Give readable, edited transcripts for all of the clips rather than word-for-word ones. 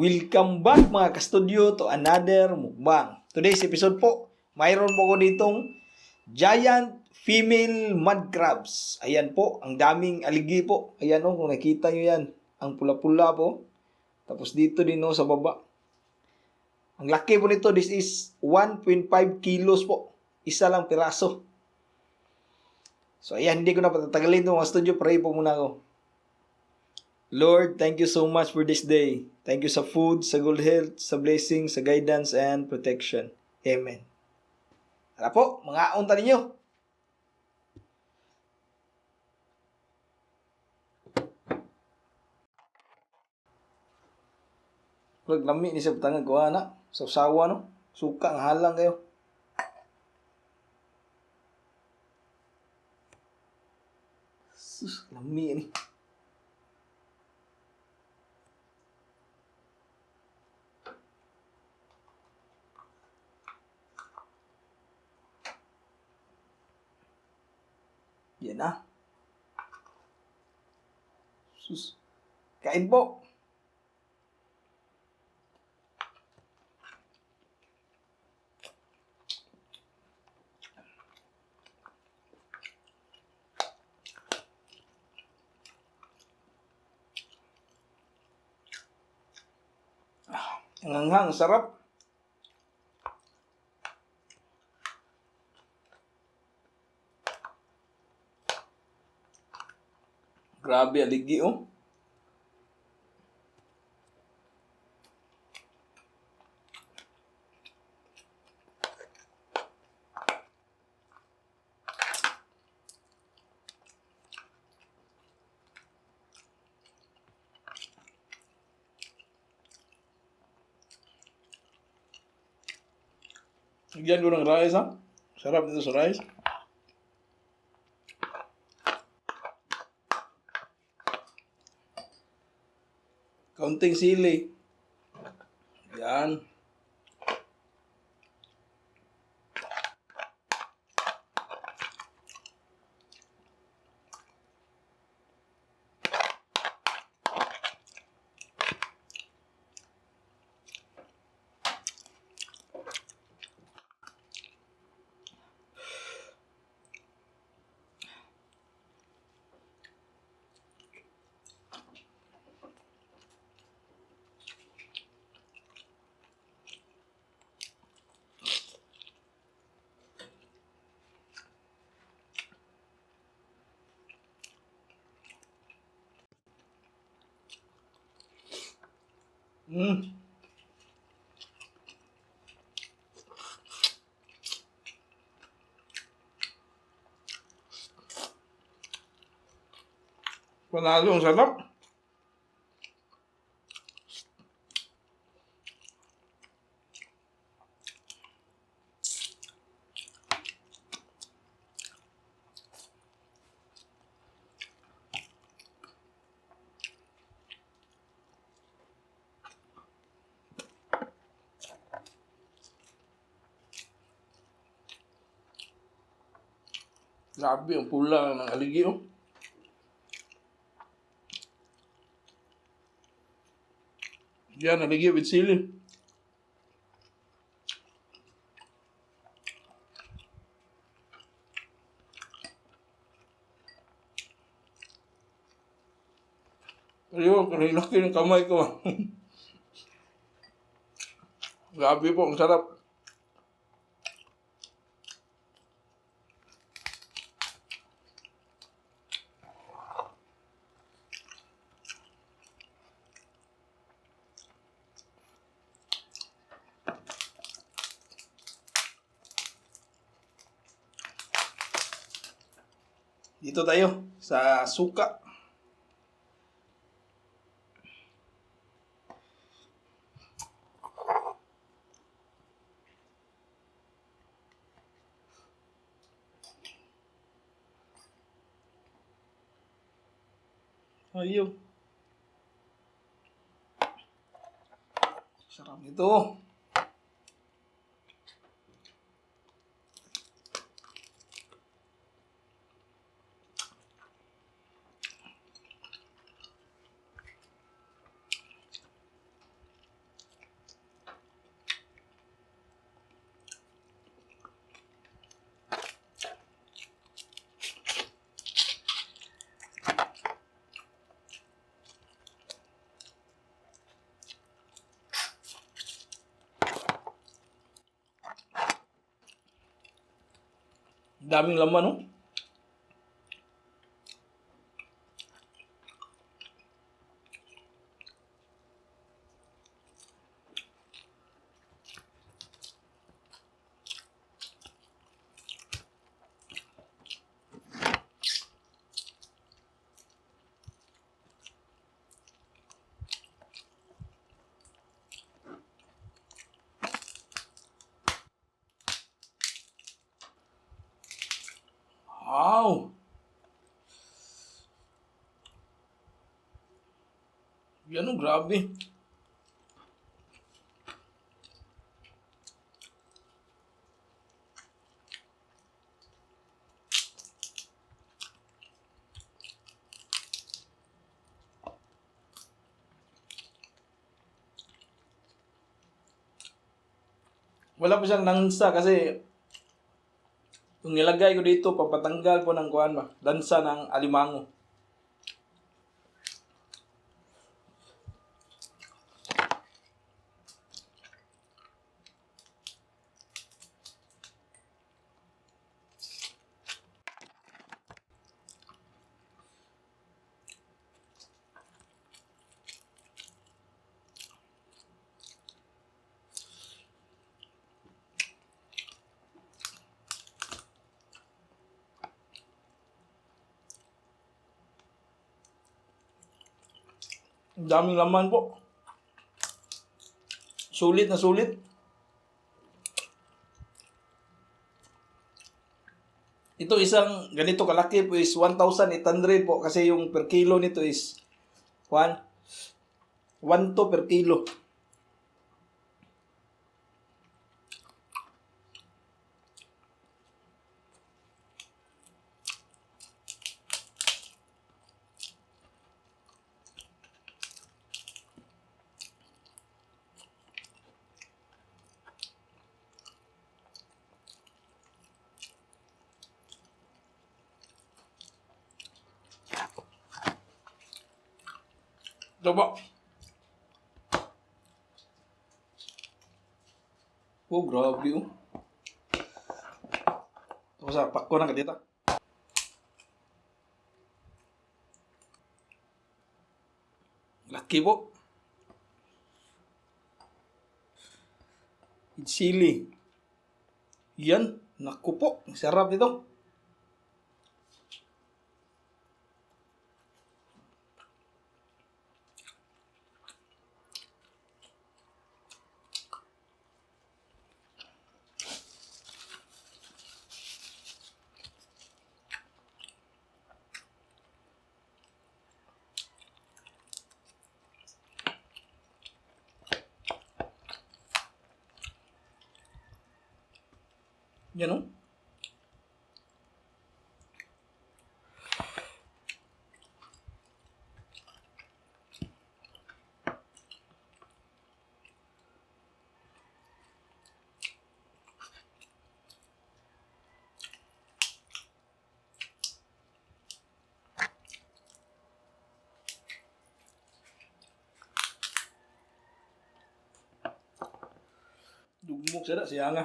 Welcome back mga kastudyo to another mukbang. Today's episode po, mayroon po ko ditong giant female mud crabs. Ayan po, ang daming aligi po. Ayan o, kung nakita nyo yan, ang pula-pula po. Tapos dito din o sa baba. Ang laki po nito, this is 1.5 kilos po. Isa lang piraso. So ayan, hindi ko na patatagalin ito mga studio. Pray po muna ako. Lord, thank you so much for this day. Thank you sa food, sa good health, sa blessing, sa guidance and protection. Amen. Tara po, mga aunta ninyo. Pag lami ni sa tangan ko, anak. Sa usawa, no? Suka, ang halang kayo. Sus, lami ni. Yan na. Sus. Kain po. Ang hanghang, sarap. Grabe, aligi oh. Lagyan ko ng rice ha. Sarap nito sa rice. Kaunting sili. Yan. Panalo, ang sarap. Grabe, ang pula ng aligi oh. Yan, aligi with sili. Ayun, kanilaki ng kamay ko. Grabe po, ang sarap. Dito tayo sa suka. Ayun. Sarap nito. Daming laman, no? Wow! Yan, oh, grabe. Wala pa siyang lansa kasi yung nilagay ko dito, papatanggal po ng kuhan ba? Lansa ng alimango. Ang daming laman po. Sulit na sulit. Ito isang ganito kalaki po is 1,800 po kasi yung per kilo nito is 1 to per kilo. Ito po. Oh, grabe oh. Tapos pak ko na kadita. Laki po. Sili. Yan. Naku po. Sarap nito. Yan oh. Dugmok sada siya nga.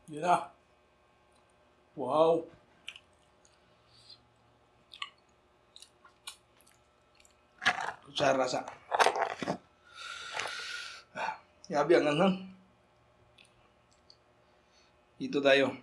Yan na. Wow. Kutsara sa. Yabi ang anghang. Dito tayo.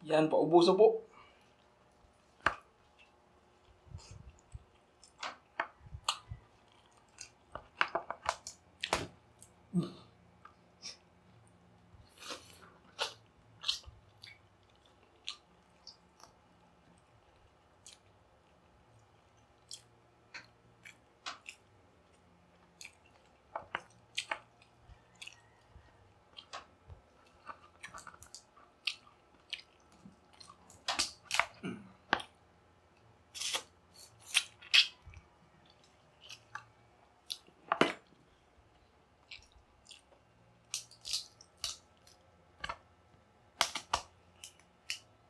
Yan, paubuso po.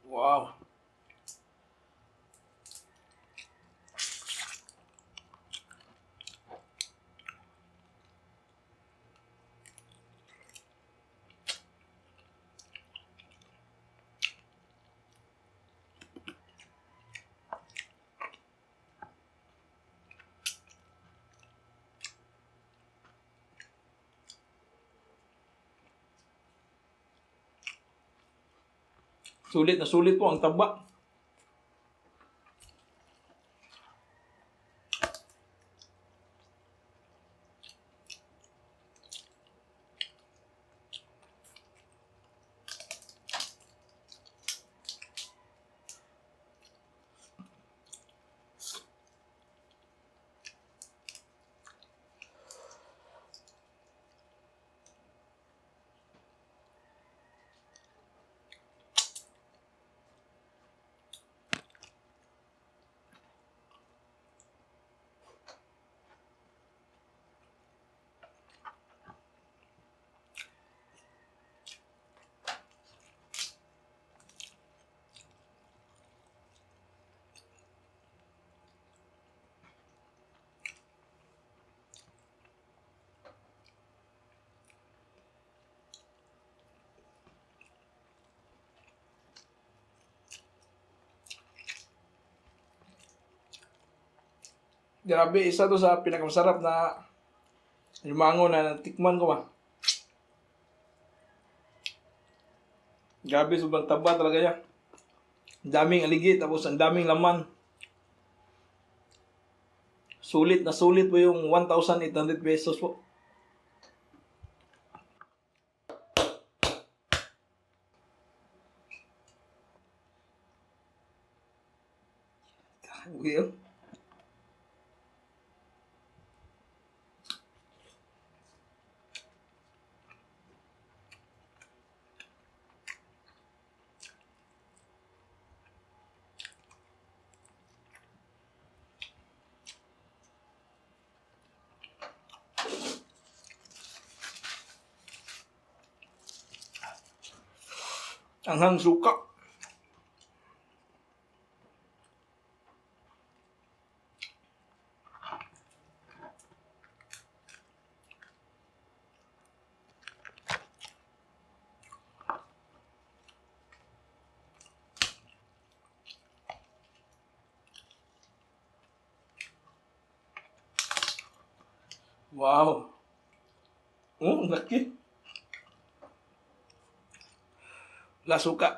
Wow. Sulit na sulit po ang taba. Grabe, isa to sa pinakamasarap na limango na natikman ko ba. Grabe, sobrang taba talaga niya. Ang daming aligi, tapos ang daming laman. Sulit na sulit po yung 1,800 pesos po. Will? Anghang suka. Wow. Oh, ang laki. Wala suka.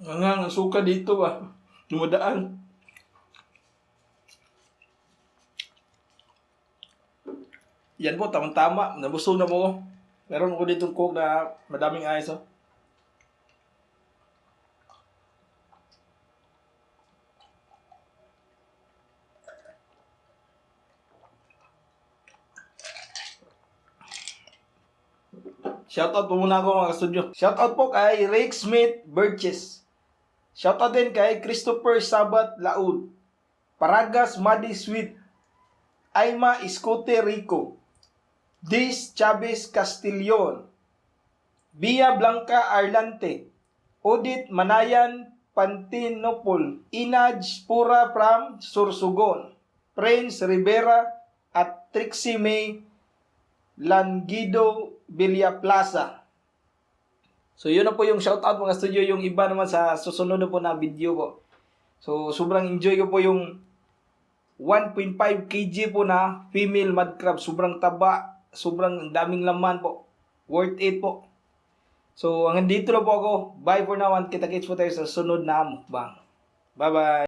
Ang suka dito ah. Dumadaan. Yan po, tamang-tama. Nabusog na po ko. Meron ko ditong coke na madaming ice oh. Shoutout po muna ako mga studio. Shoutout po kay Rick Smith Burgess. Shoutout din kay Christopher Sabat Laud. Paragas Madi Sweet. Aima Iscote Rico. Dis Chavez Castillon. Bia Blanca Arlante. Odit Manayan Pantinopol. Inaj Pura from Sursugon. Prince Rivera at Trixie May Langido Villa Plaza. So yun na po yung shoutout mga studio. Yung iba naman sa susunod na po na video po. So, sobrang enjoy ko po yung 1.5 kg po na female mud crab. Sobrang taba, sobrang daming laman po. Worth it po. So, hanggang dito na po ako. Bye for now and kita-kits po tayo sa sunod na mukbang. Bye-bye!